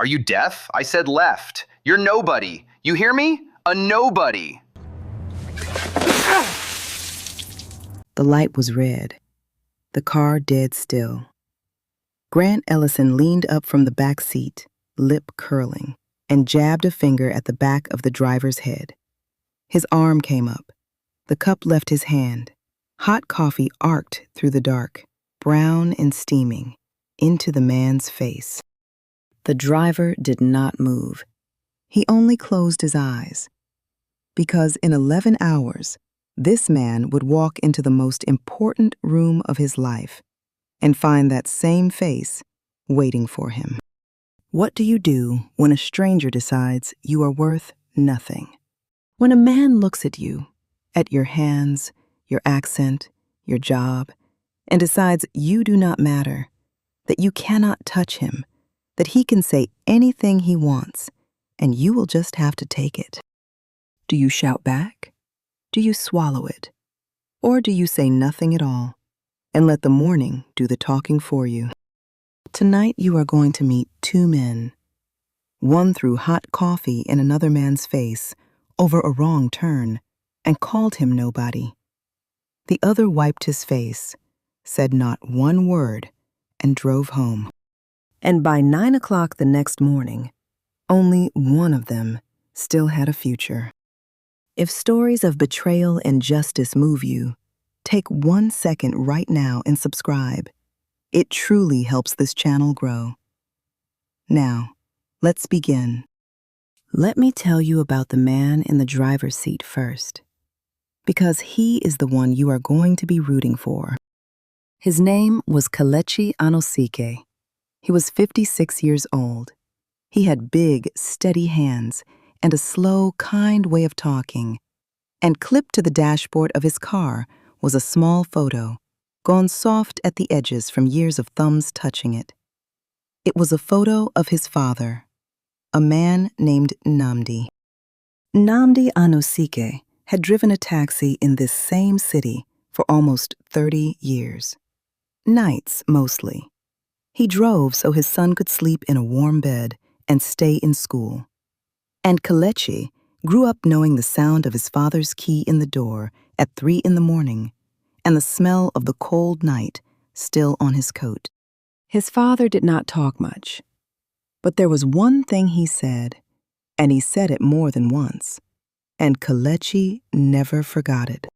Are you deaf? I said left. You're nobody. You hear me? A nobody. The light was red. The car dead still. Grant Ellison leaned up from the back seat, lip curling, and jabbed a finger at the back of the driver's head. His arm came up. The cup left his hand. Hot coffee arced through the dark, brown and steaming, into the man's face. The driver did not move. He only closed his eyes. Because in 11 hours, this man would walk into the most important room of his life and find that same face waiting for him. What do you do when a stranger decides you are worth nothing? When a man looks at you, at your hands, your accent, your job, and decides you do not matter, that you cannot touch him, that he can say anything he wants, and you will just have to take it. Do you shout back? Do you swallow it? Or do you say nothing at all and let the morning do the talking for you? Tonight you are going to meet two men. One threw hot coffee in another man's face over a wrong turn and called him nobody. The other wiped his face, said not one word, and drove home. And by 9 o'clock the next morning, only one of them still had a future. If stories of betrayal and justice move you, take 1 second right now and subscribe. It truly helps this channel grow. Now, let's begin. Let me tell you about the man in the driver's seat first, because he is the one you are going to be rooting for. His name was Kelechi Anosike. He was 56 years old. He had big, steady hands and a slow, kind way of talking. And clipped to the dashboard of his car was a small photo, gone soft at the edges from years of thumbs touching it. It was a photo of his father, a man named Nnamdi. Nnamdi Anosike had driven a taxi in this same city for almost 30 years. Nights, mostly. He drove so his son could sleep in a warm bed and stay in school. And Kelechi grew up knowing the sound of his father's key in the door at 3 in the morning and the smell of the cold night still on his coat. His father did not talk much, but there was one thing he said, and he said it more than once, and Kelechi never forgot it.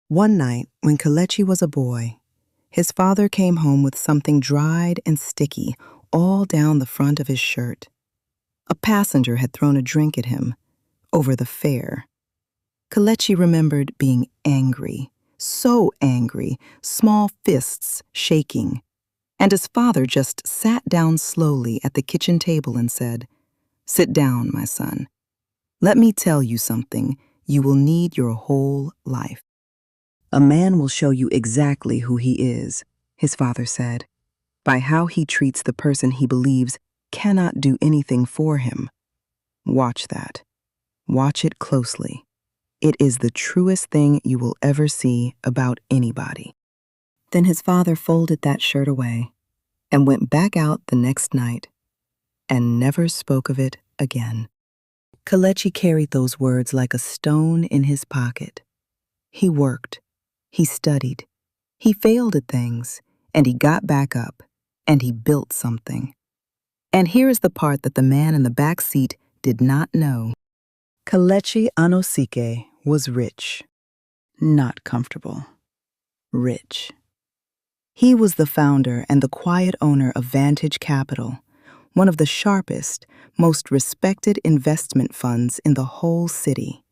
One night, when Kelechi was a boy, his father came home with something dried and sticky all down the front of his shirt. A passenger had thrown a drink at him over the fare. Kelechi remembered being angry, so angry, small fists shaking. And his father just sat down slowly at the kitchen table and said, "Sit down, my son. Let me tell you something you will need your whole life. A man will show you exactly who he is," his father said, "by how he treats the person he believes cannot do anything for him. Watch that. Watch it closely. It is the truest thing you will ever see about anybody." Then his father folded that shirt away and went back out the next night and never spoke of it again. Kelechi carried those words like a stone in his pocket. He worked, he studied, he failed at things, and he got back up, and he built something. And here is the part that the man in the back seat did not know. Kelechi Anosike was rich, not comfortable. Rich. He was the founder and the quiet owner of Vantage Capital, one of the sharpest, most respected investment funds in the whole city.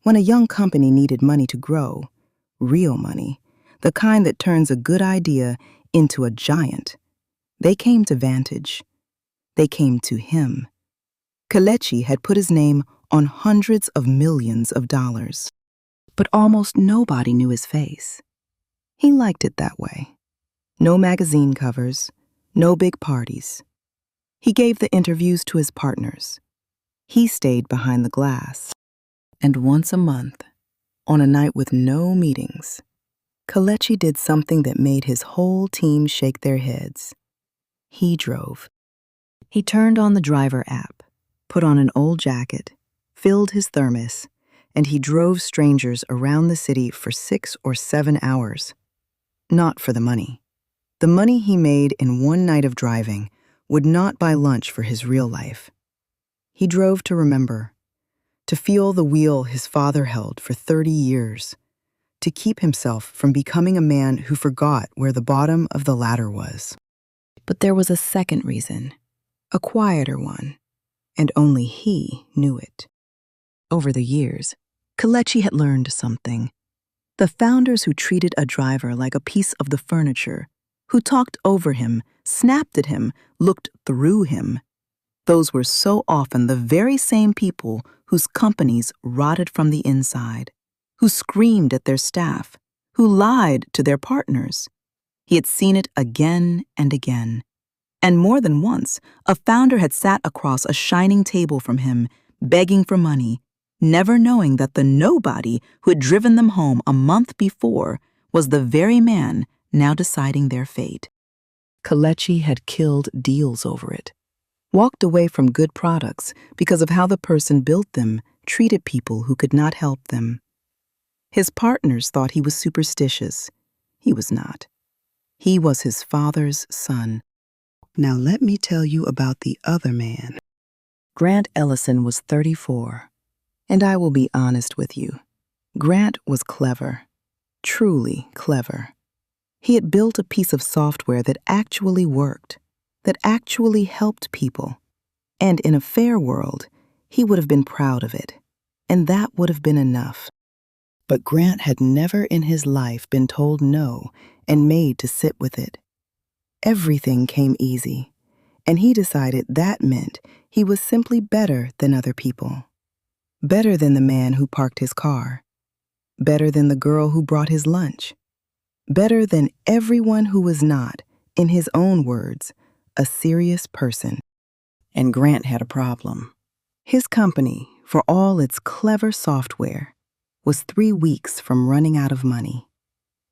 When a young company needed money to grow, real money, the kind that turns a good idea into a giant, they came to Vantage. They came to him. Kelechi had put his name on hundreds of millions of dollars, but almost nobody knew his face. He liked it that way. No magazine covers, no big parties. He gave the interviews to his partners. He stayed behind the glass. And once a month, on a night with no meetings, Kelechi did something that made his whole team shake their heads. He drove. He turned on the driver app, put on an old jacket, filled his thermos, and he drove strangers around the city for 6 or 7 hours. Not for the money. The money he made in one night of driving would not buy lunch for his real life. He drove to remember, to feel the wheel his father held for 30 years, to keep himself from becoming a man who forgot where the bottom of the ladder was. But there was a second reason, a quieter one, and only he knew it. Over the years, Kelechi had learned something. The founders who treated a driver like a piece of the furniture, who talked over him, snapped at him, looked through him, those were so often the very same people whose companies rotted from the inside, who screamed at their staff, who lied to their partners. He had seen it again and again. And more than once, a founder had sat across a shining table from him, begging for money, never knowing that the nobody who had driven them home a month before was the very man now deciding their fate. Kelechi had killed deals over it, walked away from good products because of how the person built them treated people who could not help them. His partners thought he was superstitious. He was not. He was his father's son. Now let me tell you about the other man. Grant Ellison was 34, and I will be honest with you. Grant was clever, truly clever. He had built a piece of software that actually worked, that actually helped people. And in a fair world, he would have been proud of it, and that would have been enough. But Grant had never in his life been told no and made to sit with it. Everything came easy, and he decided that meant he was simply better than other people. Better than the man who parked his car. Better than the girl who brought his lunch. Better than everyone who was not, in his own words, a serious person. And Grant had a problem. His company, for all its clever software, was 3 weeks from running out of money.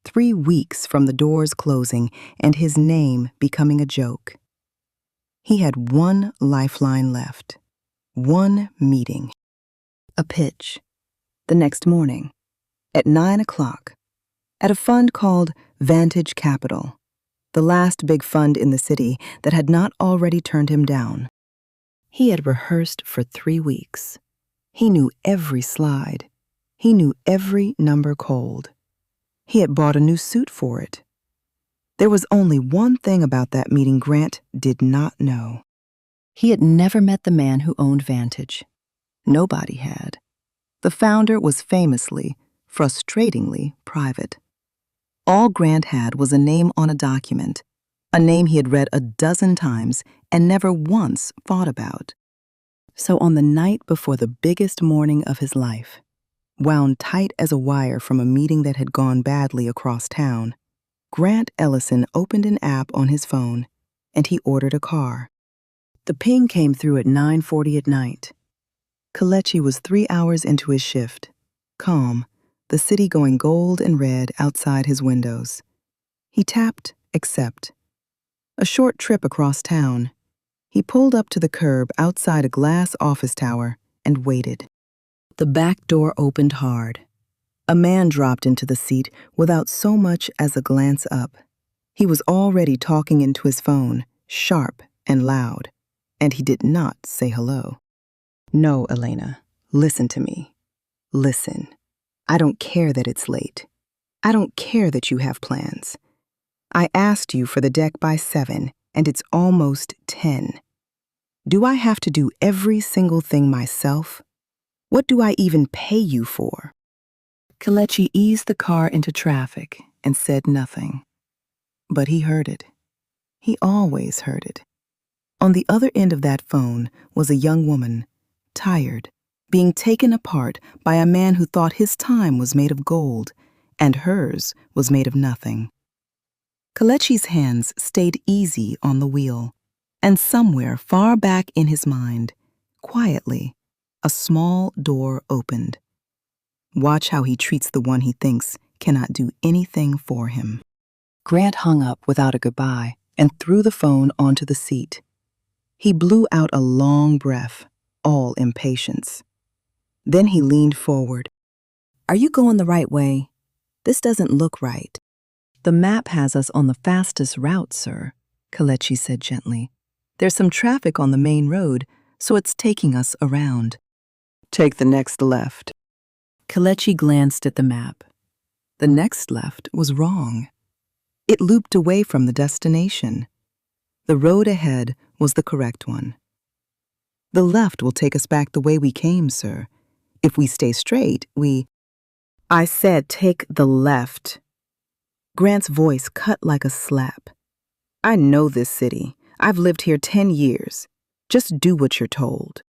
3 weeks from the doors closing and his name becoming a joke. He had one lifeline left, one meeting, a pitch. The next morning, at 9 o'clock, at a fund called Vantage Capital, the last big fund in the city that had not already turned him down. He had rehearsed for 3 weeks. He knew every slide. He knew every number cold. He had bought a new suit for it. There was only one thing about that meeting Grant did not know. He had never met the man who owned Vantage. Nobody had. The founder was famously, frustratingly private. All Grant had was a name on a document, a name he had read a dozen times and never once thought about. So on the night before the biggest morning of his life, wound tight as a wire from a meeting that had gone badly across town, Grant Ellison opened an app on his phone, and he ordered a car. The ping came through at 9:40 at night. Kelechi was 3 hours into his shift, calm, the city going gold and red outside his windows. He tapped accept. A short trip across town. He pulled up to the curb outside a glass office tower and waited. The back door opened hard. A man dropped into the seat without so much as a glance up. He was already talking into his phone, sharp and loud, and he did not say hello. No, Elena, listen to me. Listen. I don't care that it's late. I don't care that you have plans. I asked you for the deck by 7, and it's almost 10. Do I have to do every single thing myself? What do I even pay you for? Kelechi eased the car into traffic and said nothing. But he heard it. He always heard it. On the other end of that phone was a young woman, tired, being taken apart by a man who thought his time was made of gold and hers was made of nothing. Kelechi's hands stayed easy on the wheel, and somewhere far back in his mind, quietly, a small door opened. Watch how he treats the one he thinks cannot do anything for him. Grant hung up without a goodbye and threw the phone onto the seat. He blew out a long breath, all impatience. Then he leaned forward. "Are you going the right way? This doesn't look right." "The map has us on the fastest route, sir," Kelechi said gently. "There's some traffic on the main road, so it's taking us around." "Take the next left." Kelechi glanced at the map. The next left was wrong. It looped away from the destination. The road ahead was the correct one. "The left will take us back the way we came, sir. If we stay straight, "I said take the left." Grant's voice cut like a slap. "I know this city. I've lived here 10 years. Just do what you're told."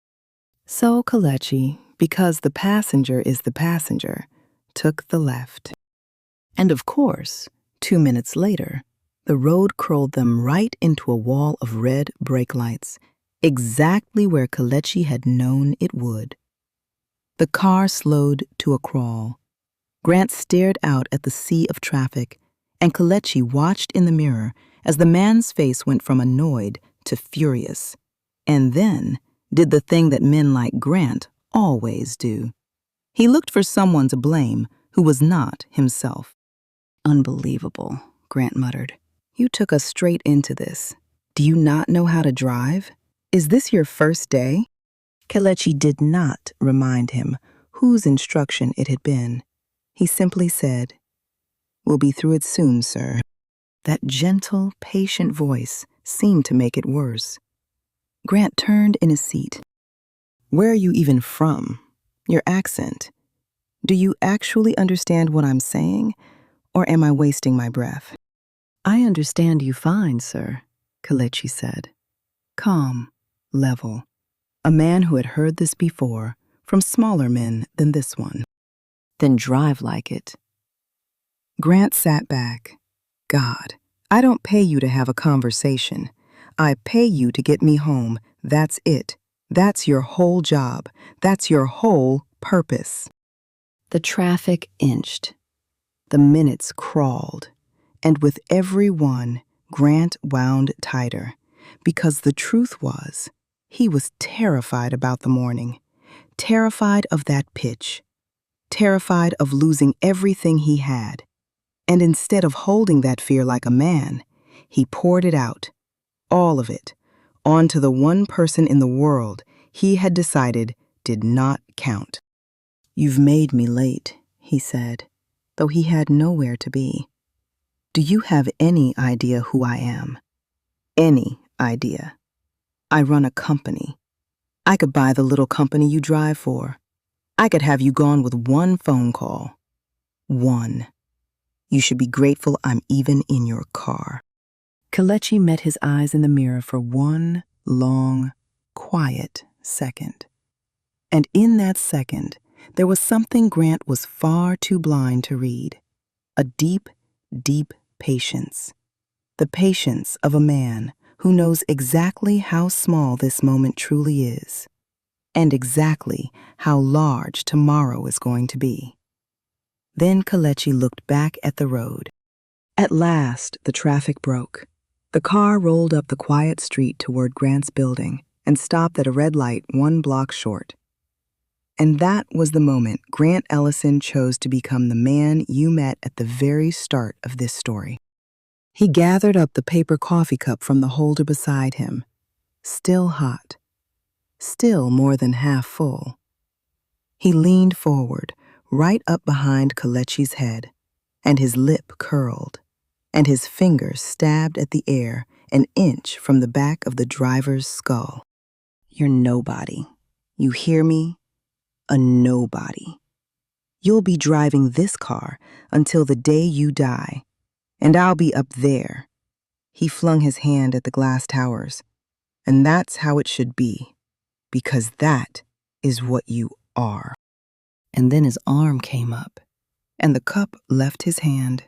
So Kelechi, because the passenger is the passenger, took the left. And of course, 2 minutes later, the road curled them right into a wall of red brake lights, exactly where Kelechi had known it would. The car slowed to a crawl. Grant stared out at the sea of traffic, and Kelechi watched in the mirror as the man's face went from annoyed to furious, and then did the thing that men like Grant always do. He looked for someone to blame who was not himself. "Unbelievable," Grant muttered. "You took us straight into this. Do you not know how to drive? Is this your first day?" Kelechi did not remind him whose instruction it had been. He simply said, "We'll be through it soon, sir." That gentle, patient voice seemed to make it worse. Grant turned in his seat. "Where are you even from? Your accent. Do you actually understand what I'm saying, or am I wasting my breath?" "I understand you fine, sir," Kelechi said. Calm, level. A man who had heard this before from smaller men than this one. "Then drive like it." Grant sat back. "God, I don't pay you to have a conversation. I pay you to get me home. That's it. That's your whole job. That's your whole purpose." The traffic inched. The minutes crawled. And with every one, Grant wound tighter. Because the truth was, he was terrified about the morning. Terrified of that pitch. Terrified of losing everything he had. And instead of holding that fear like a man, he poured it out, all of it, onto the one person in the world he had decided did not count. "You've made me late," he said, though he had nowhere to be. "Do you have any idea who I am? Any idea? I run a company. I could buy the little company you drive for. I could have you gone with one phone call. One. You should be grateful I'm even in your car." Kelechi met his eyes in the mirror for one long, quiet second. And in that second, there was something Grant was far too blind to read. A deep, deep patience. The patience of a man who knows exactly how small this moment truly is, and exactly how large tomorrow is going to be. Then Kelechi looked back at the road. At last, the traffic broke. The car rolled up the quiet street toward Grant's building and stopped at a red light 1 block short. And that was the moment Grant Ellison chose to become the man you met at the very start of this story. He gathered up the paper coffee cup from the holder beside him, still hot, still more than half full. He leaned forward, right up behind Kelechi's head, and his lip curled, and his fingers stabbed at the air an inch from the back of the driver's skull. "You're nobody. You hear me? A nobody. You'll be driving this car until the day you die, and I'll be up there." He flung his hand at the glass towers. "And that's how it should be, because that is what you are." And then his arm came up, and the cup left his hand.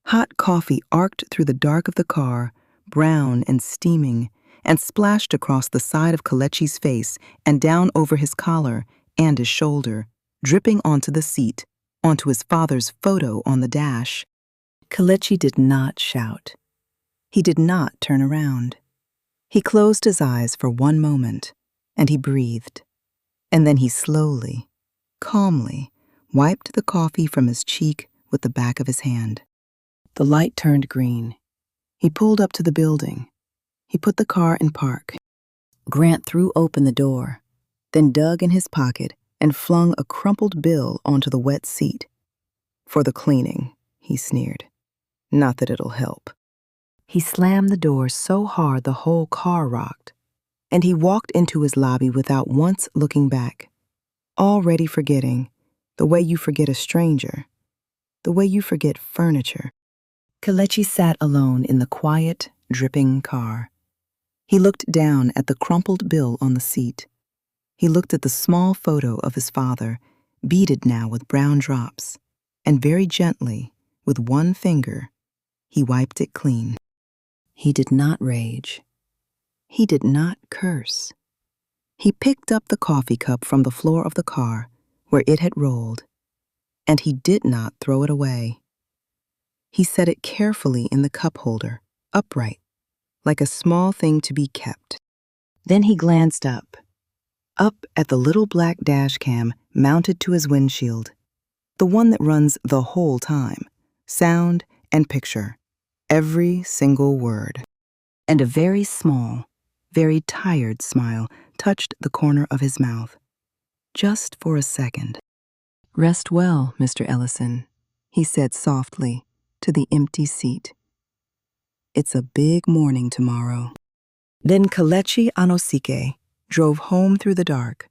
Hot coffee arced through the dark of the car, brown and steaming, and splashed across the side of Kelechi's face and down over his collar and his shoulder, dripping onto the seat, onto his father's photo on the dash. Kelechi did not shout. He did not turn around. He closed his eyes for one moment, and he breathed. And then he slowly, calmly, wiped the coffee from his cheek with the back of his hand. The light turned green. He pulled up to the building. He put the car in park. Grant threw open the door, then dug in his pocket and flung a crumpled bill onto the wet seat. "For the cleaning," he sneered. "Not that it'll help." He slammed the door so hard the whole car rocked, and he walked into his lobby without once looking back, already forgetting the way you forget a stranger, the way you forget furniture. Kelechi sat alone in the quiet, dripping car. He looked down at the crumpled bill on the seat. He looked at the small photo of his father, beaded now with brown drops, and very gently, with one finger, he wiped it clean. He did not rage. He did not curse. He picked up the coffee cup from the floor of the car where it had rolled, and he did not throw it away. He set it carefully in the cup holder, upright, like a small thing to be kept. Then he glanced up at the little black dash cam mounted to his windshield, the one that runs the whole time, sound and picture, every single word. And a very small, very tired smile touched the corner of his mouth, just for a second. "Rest well, Mr. Ellison," he said softly to the empty seat. "It's a big morning tomorrow." Then Kelechi Anosike drove home through the dark,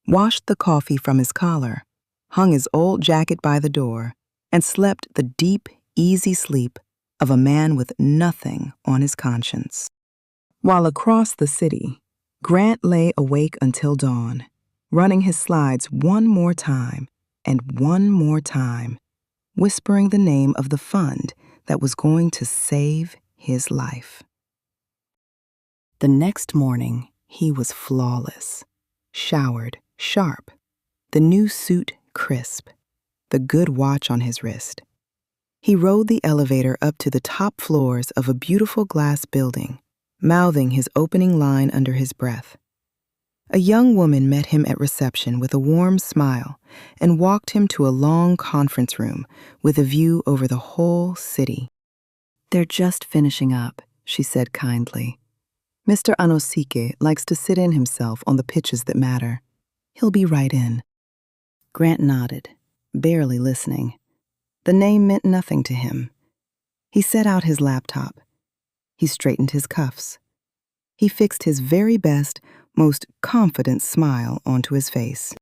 washed the coffee from his collar, hung his old jacket by the door, and slept the deep, easy sleep of a man with nothing on his conscience. While across the city, Grant lay awake until dawn, running his slides one more time and one more time, whispering the name of the fund that was going to save his life. The next morning, he was flawless, showered, sharp, the new suit crisp, the good watch on his wrist. He rode the elevator up to the top floors of a beautiful glass building, mouthing his opening line under his breath. A young woman met him at reception with a warm smile and walked him to a long conference room with a view over the whole city. "They're just finishing up," she said kindly. "Mr. Anosike likes to sit in himself on the pitches that matter. He'll be right in." Grant nodded, barely listening. The name meant nothing to him. He set out his laptop. He straightened his cuffs. He fixed his very best, most confident smile onto his face.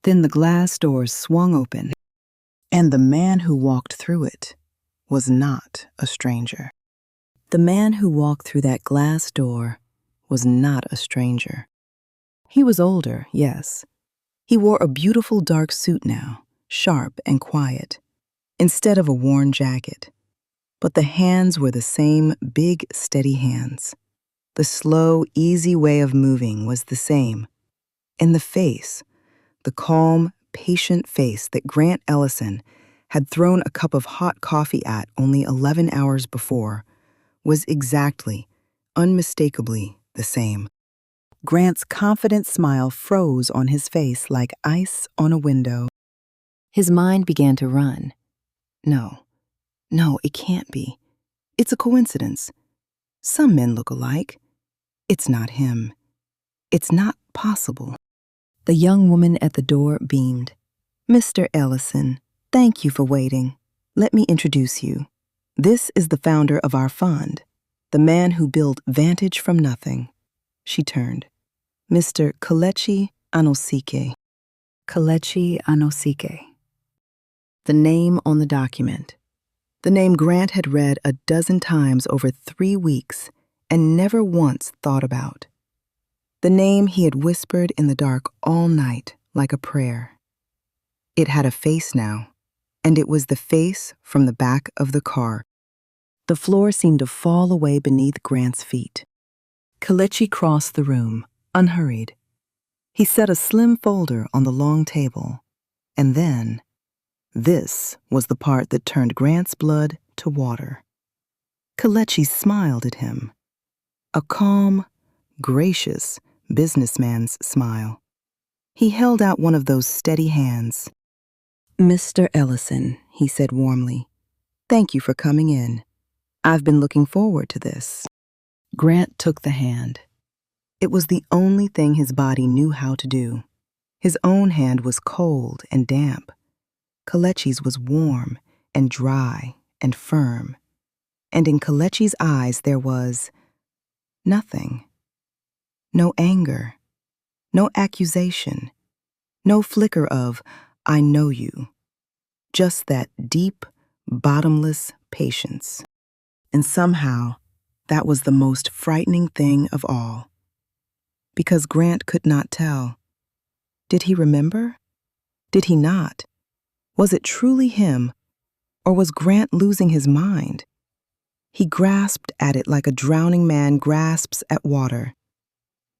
Then the glass doors swung open, and the man who walked through it was not a stranger. The man who walked through that glass door was not a stranger. He was older, yes. He wore a beautiful dark suit now, sharp and quiet, instead of a worn jacket. But the hands were the same big, steady hands. The slow, easy way of moving was the same. And the face, the calm, patient face that Grant Ellison had thrown a cup of hot coffee at only 11 hours before, was exactly, unmistakably the same. Grant's confident smile froze on his face like ice on a window. His mind began to run. No, it can't be. It's a coincidence. Some men look alike. It's not him. It's not possible. The young woman at the door beamed. "Mr. Ellison, thank you for waiting. Let me introduce you. This is the founder of our fund, the man who built Vantage from nothing." She turned. "Mr. Kelechi Anosike." Kelechi Anosike. The name on the document. The name Grant had read a dozen times over 3 weeks and never once thought about. The name he had whispered in the dark all night like a prayer. It had a face now, and it was the face from the back of the car. The floor seemed to fall away beneath Grant's feet. Kelechi crossed the room, unhurried. He set a slim folder on the long table, and then, this was the part that turned Grant's blood to water. Kelechi smiled at him. A calm, gracious businessman's smile. He held out one of those steady hands. "Mr. Ellison," he said warmly, "thank you for coming in. I've been looking forward to this." Grant took the hand. It was the only thing his body knew how to do. His own hand was cold and damp. Kelechi's was warm and dry and firm. And in Kelechi's eyes there was nothing. No anger, no accusation, no flicker of, "I know you." Just that deep, bottomless patience. And somehow, that was the most frightening thing of all. Because Grant could not tell. Did he remember? Did he not? Was it truly him, or was Grant losing his mind? He grasped at it like a drowning man grasps at water.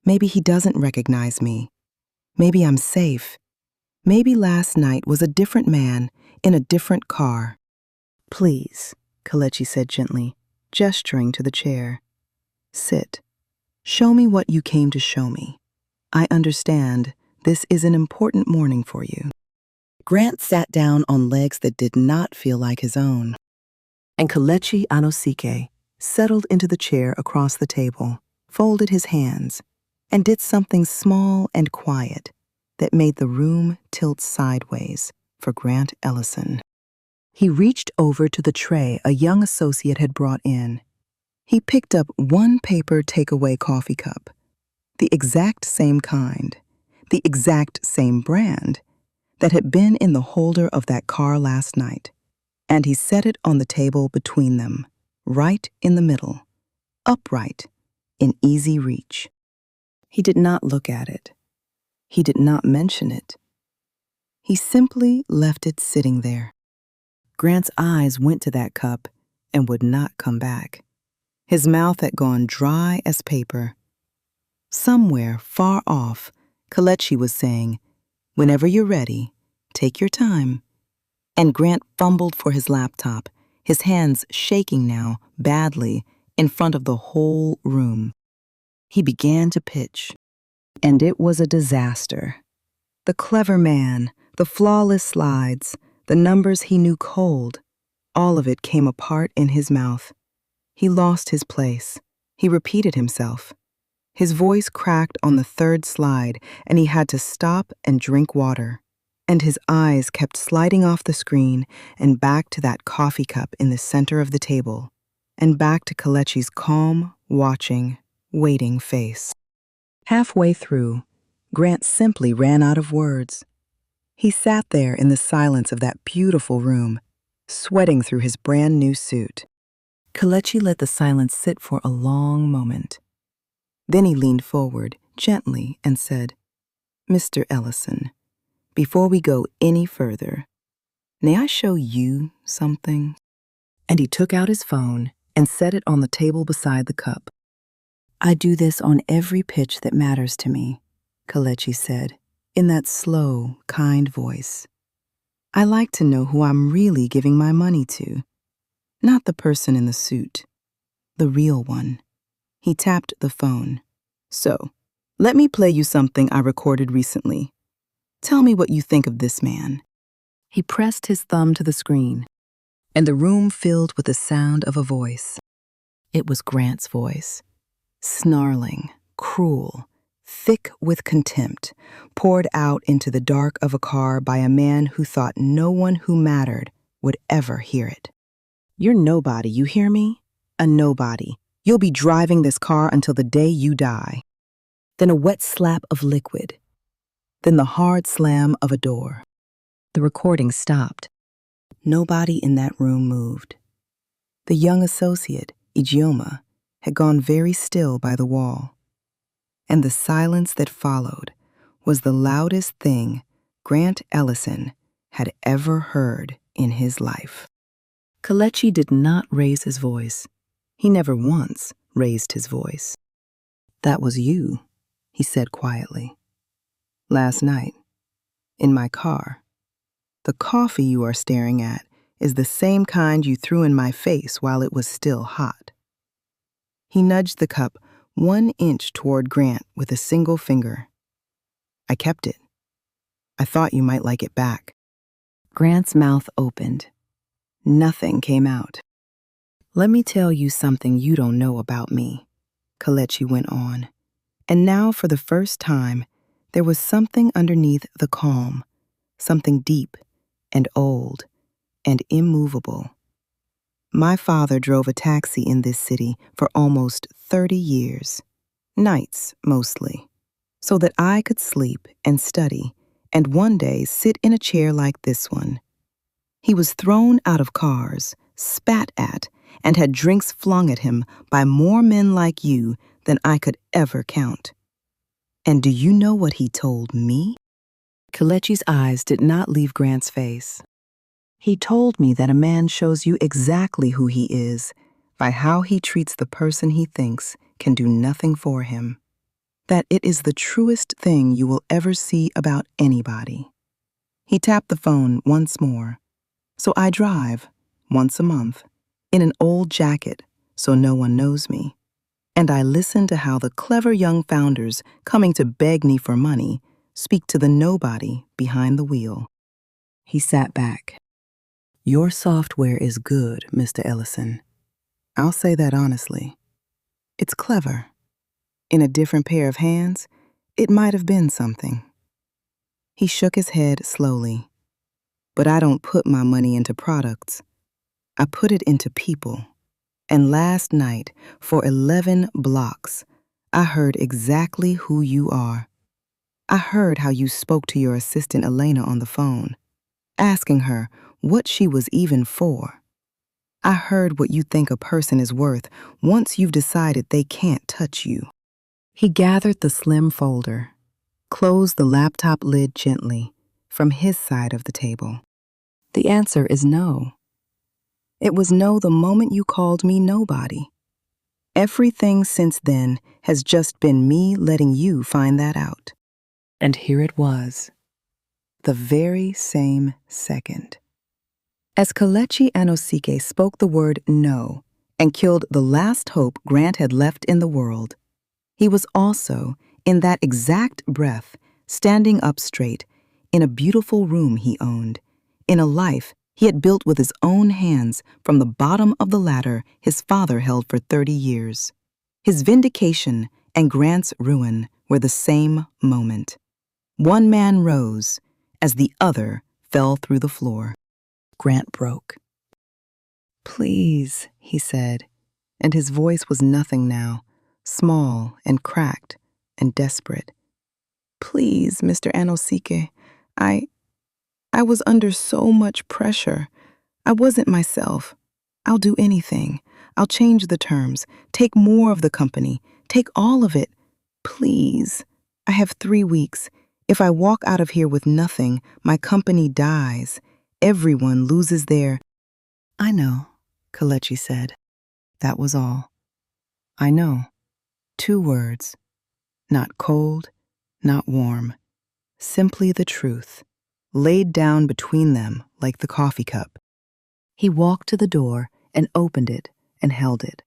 Maybe he doesn't recognize me. Maybe I'm safe. Maybe last night was a different man in a different car. "Please," Kelechi said gently, gesturing to the chair. "Sit. Show me what you came to show me. I understand this is an important morning for you." Grant sat down on legs that did not feel like his own. And Kelechi Anosike settled into the chair across the table, folded his hands, and did something small and quiet that made the room tilt sideways for Grant Ellison. He reached over to the tray a young associate had brought in. He picked up one paper takeaway coffee cup, the exact same kind, the exact same brand that had been in the holder of that car last night, and he set it on the table between them, right in the middle, upright, in easy reach. He did not look at it. He did not mention it. He simply left it sitting there. Grant's eyes went to that cup and would not come back. His mouth had gone dry as paper. Somewhere far off, Kelechi was saying, "Whenever you're ready, take your time." And Grant fumbled for his laptop, his hands shaking now, badly, in front of the whole room. He began to pitch, and it was a disaster. The clever man, the flawless slides, the numbers he knew cold, all of it came apart in his mouth. He lost his place. He repeated himself. His voice cracked on the third slide, and he had to stop and drink water. And his eyes kept sliding off the screen and back to that coffee cup in the center of the table, and back to Kelechi's calm, watching, waiting face. Halfway through, Grant simply ran out of words. He sat there in the silence of that beautiful room, sweating through his brand new suit. Kelechi let the silence sit for a long moment. Then he leaned forward, gently, and said, "Mr. Ellison, before we go any further, may I show you something?" And he took out his phone and set it on the table beside the cup. "I do this on every pitch that matters to me," Kelechi said, in that slow, kind voice. "I like to know who I'm really giving my money to. Not the person in the suit, the real one." He tapped the phone. "So, let me play you something I recorded recently. Tell me what you think of this man." He pressed his thumb to the screen, and the room filled with the sound of a voice. It was Grant's voice, snarling, cruel, thick with contempt, poured out into the dark of a car by a man who thought no one who mattered would ever hear it. "You're nobody, you hear me? A nobody. You'll be driving this car until the day you die." Then a wet slap of liquid. Then the hard slam of a door. The recording stopped. Nobody in that room moved. The young associate, Ijeoma, had gone very still by the wall. And the silence that followed was the loudest thing Grant Ellison had ever heard in his life. Kelechi did not raise his voice. He never once raised his voice. "That was you," he said quietly. "Last night, in my car. The coffee you are staring at is the same kind you threw in my face while it was still hot." He nudged the cup 1 inch toward Grant with a single finger. I kept it. I thought you might like it back. Grant's mouth opened. Nothing came out. Let me tell you something you don't know about me, Kelechi went on. And now, for the first time, there was something underneath the calm, something deep and old and immovable. My father drove a taxi in this city for almost 30 years, nights mostly, so that I could sleep and study and one day sit in a chair like this one. He was thrown out of cars, spat at, and had drinks flung at him by more men like you than I could ever count. And do you know what he told me? Kelechi's eyes did not leave Grant's face. He told me that a man shows you exactly who he is by how he treats the person he thinks can do nothing for him. That it is the truest thing you will ever see about anybody. He tapped the phone once more. So I drive, once a month, in an old jacket so no one knows me. And I listen to how the clever young founders coming to beg me for money speak to the nobody behind the wheel. He sat back. Your software is good, Mr. Ellison. I'll say that honestly. It's clever. In a different pair of hands, it might have been something. He shook his head slowly. But I don't put my money into products. I put it into people. And last night, for 11 blocks, I heard exactly who you are. I heard how you spoke to your assistant Elena on the phone, asking her what she was even for. I heard what you think a person is worth once you've decided they can't touch you. He gathered the slim folder, closed the laptop lid gently from his side of the table. The answer is no. It was no the moment you called me nobody. Everything since then has just been me letting you find that out. And here it was, the very same second. As Kelechi Anosike spoke the word no and killed the last hope Grant had left in the world, he was also, in that exact breath, standing up straight in a beautiful room he owned, in a life he had built with his own hands from the bottom of the ladder his father held for 30 years. His vindication and Grant's ruin were the same moment. One man rose as the other fell through the floor. Grant broke. Please, he said, and his voice was nothing now, small and cracked and desperate. Please, Mr. Anosike, I was under so much pressure. I wasn't myself. I'll do anything. I'll change the terms, take more of the company, take all of it. Please. I have 3 weeks. If I walk out of here with nothing, my company dies. Everyone loses their... I know, Kelechi said. That was all. I know. 2 words. Not cold, not warm. Simply the truth, laid down between them like the coffee cup. He walked to the door and opened it and held it.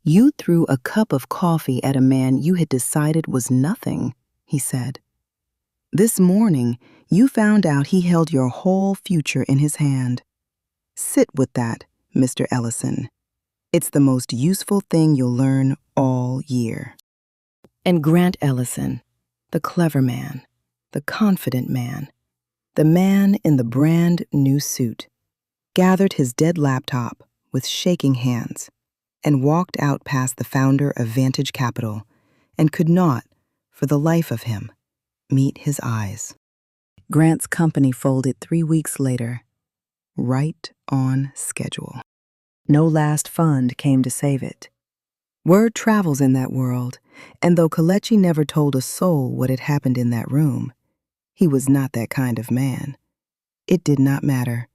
You threw a cup of coffee at a man you had decided was nothing, he said. This morning, you found out he held your whole future in his hand. Sit with that, Mr. Ellison. It's the most useful thing you'll learn all year. And Grant Ellison, the clever man, the confident man, the man in the brand new suit, gathered his dead laptop with shaking hands and walked out past the founder of Vantage Capital and could not, for the life of him, meet his eyes. Grant's company folded 3 weeks later, right on schedule. No last fund came to save it. Word travels in that world, and though Kelechi never told a soul what had happened in that room, he was not that kind of man. It did not matter.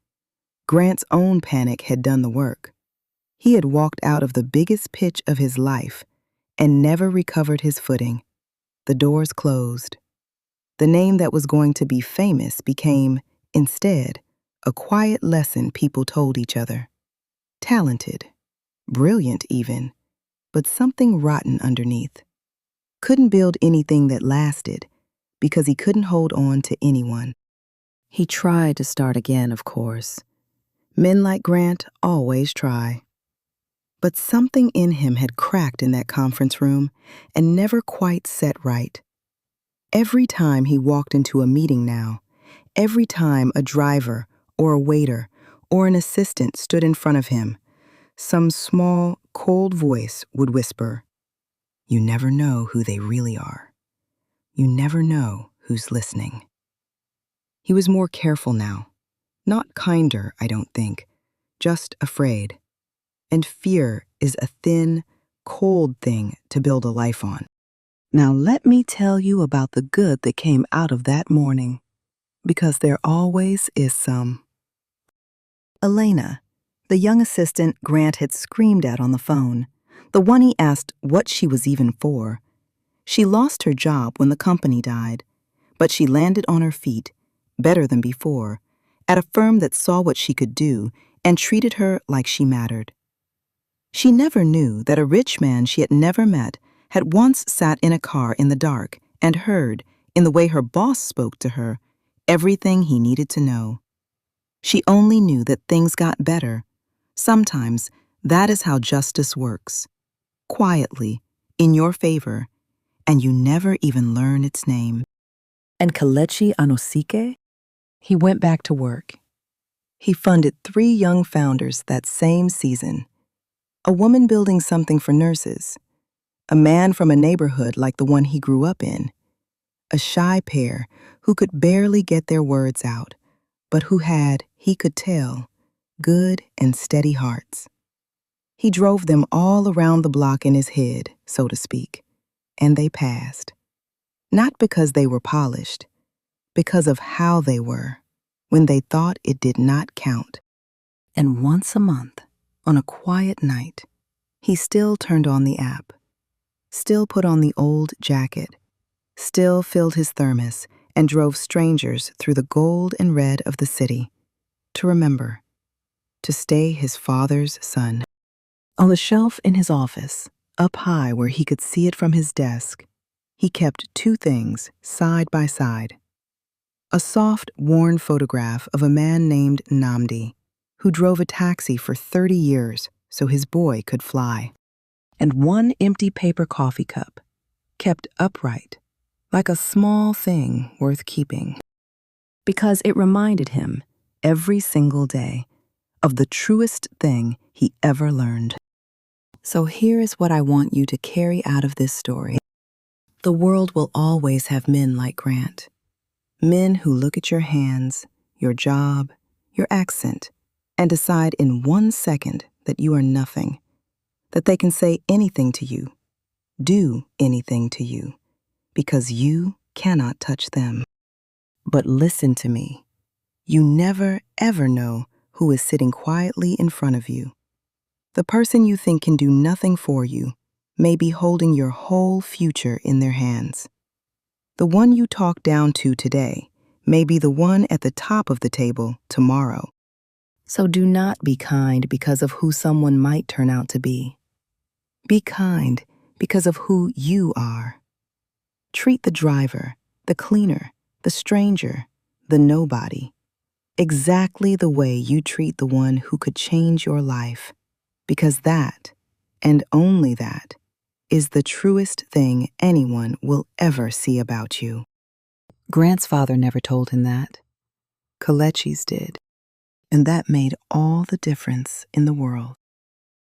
Grant's own panic had done the work. He had walked out of the biggest pitch of his life and never recovered his footing. The doors closed. The name that was going to be famous became, instead, a quiet lesson people told each other. Talented, brilliant even, but something rotten underneath. Couldn't build anything that lasted because he couldn't hold on to anyone. He tried to start again, of course. Men like Grant always try. But something in him had cracked in that conference room and never quite set right. Every time he walked into a meeting now, every time a driver or a waiter or an assistant stood in front of him, some small, cold voice would whisper, "You never know who they really are. You never know who's listening." He was more careful now. Not kinder, I don't think, just afraid. And fear is a thin, cold thing to build a life on. Now let me tell you about the good that came out of that morning, because there always is some. Elena, the young assistant Grant had screamed at on the phone, the one he asked what she was even for. She lost her job when the company died, but she landed on her feet, better than before, at a firm that saw what she could do and treated her like she mattered. She never knew that a rich man she had never met had once sat in a car in the dark and heard, in the way her boss spoke to her, everything he needed to know. She only knew that things got better. Sometimes that is how justice works. Quietly, in your favor, and you never even learn its name. And Kelechi Anosike? He went back to work. He funded 3 young founders that same season. A woman building something for nurses. A man from a neighborhood like the one he grew up in. A shy pair who could barely get their words out, but who had, he could tell, good and steady hearts. He drove them all around the block in his head, so to speak, and they passed. Not because they were polished, because of how they were, when they thought it did not count. And once a month, on a quiet night, he still turned on the app, still put on the old jacket, still filled his thermos and drove strangers through the gold and red of the city, to remember, to stay his father's son. On the shelf in his office, up high where he could see it from his desk, he kept 2 things side by side. A soft, worn photograph of a man named Namdi, who drove a taxi for 30 years so his boy could fly. And 1 empty paper coffee cup, kept upright, like a small thing worth keeping. Because it reminded him, every single day, of the truest thing he ever learned. So here is what I want you to carry out of this story. The world will always have men like Grant. Men who look at your hands, your job, your accent, and decide in 1 second that you are nothing, that they can say anything to you, do anything to you, because you cannot touch them. But listen to me. You never, ever know who is sitting quietly in front of you. The person you think can do nothing for you may be holding your whole future in their hands. The one you talk down to today may be the one at the top of the table tomorrow. So do not be kind because of who someone might turn out to be. Be kind because of who you are. Treat the driver, the cleaner, the stranger, the nobody, exactly the way you treat the one who could change your life, because that, and only that, is the truest thing anyone will ever see about you. Grant's father never told him that. Kelechi's did, and that made all the difference in the world.